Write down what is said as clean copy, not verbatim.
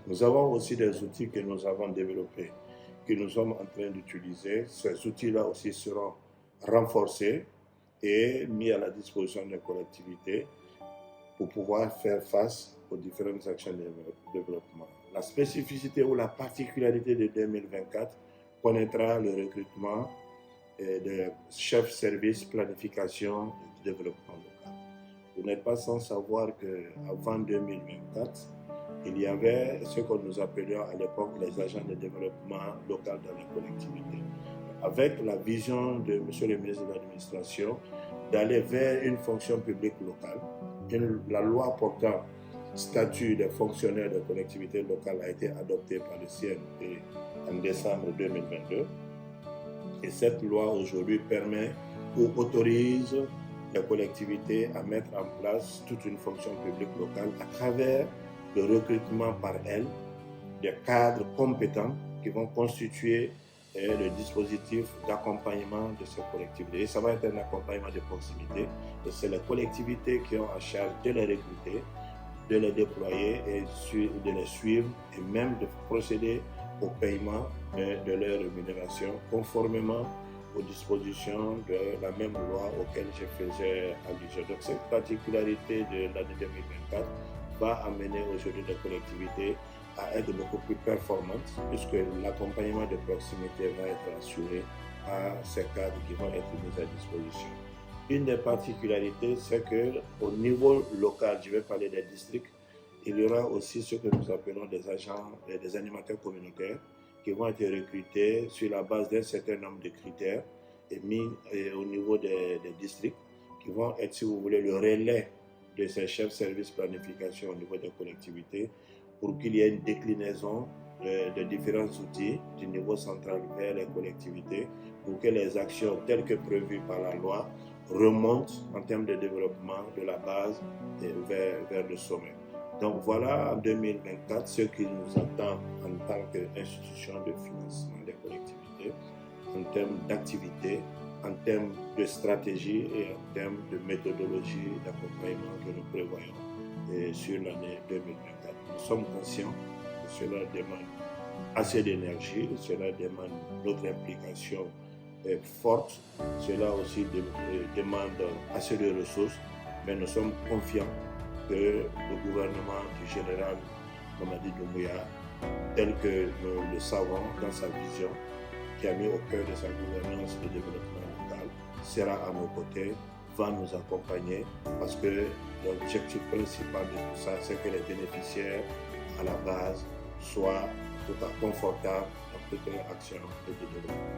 Nous avons aussi des outils que nous avons développés, que nous sommes en train d'utiliser. Ces outils-là aussi seront renforcés et mis à la disposition des collectivités pour pouvoir faire face aux différentes actions de développement. La spécificité ou la particularité de 2024 connaîtra le recrutement de chefs service planification et développement local. Vous n'êtes pas sans savoir qu'avant 2024, il y avait ce que nous appelions à l'époque les agents de développement local dans les collectivités. Avec la vision de M. le ministre de l'Administration d'aller vers une fonction publique locale, la loi portant statut des fonctionnaires de collectivités locales a été adoptée par le CNP en décembre 2022. Et cette loi aujourd'hui permet ou autorise les collectivités à mettre en place toute une fonction publique locale à travers le recrutement par elles des cadres compétents qui vont constituer le dispositif d'accompagnement de ces collectivités. Et ça va être un accompagnement de proximité. Et c'est les collectivités qui ont à charge de les recruter, de les déployer et de les suivre et même de procéder au paiement de leur rémunération conformément aux dispositions de la même loi auquel je faisais allusion. Donc cette particularité de l'année 2024 va amener aujourd'hui les collectivités à être beaucoup plus performantes puisque l'accompagnement de proximité va être assuré à ces cadres qui vont être mis à disposition. Une des particularités, c'est qu'au niveau local, je vais parler des districts, il y aura aussi ce que nous appelons des agents, des animateurs communautaires qui vont être recrutés sur la base d'un certain nombre de critères et mis au niveau des districts qui vont être, si vous voulez, le relais de ces chefs service planification au niveau des collectivités pour qu'il y ait une déclinaison de différents outils du niveau central vers les collectivités pour que les actions telles que prévues par la loi remontent en termes de développement de la base vers le sommet. Donc voilà en 2024 ce qui nous attend en tant qu'institution de financement des collectivités, en termes d'activité, en termes de stratégie et en termes de méthodologie d'accompagnement que nous prévoyons sur l'année 2024. Nous sommes conscients que cela demande assez d'énergie, cela demande notre implication forte, cela aussi demande assez de ressources, mais nous sommes confiants que le gouvernement du général Mamadi Doumbouya, tel que nous le savons dans sa vision, qui a mis au cœur de sa gouvernance le développement local, sera à nos côtés, va nous accompagner, parce que l'objectif principal de tout ça, c'est que les bénéficiaires à la base soient tout à confortables dans toute leur action de développement.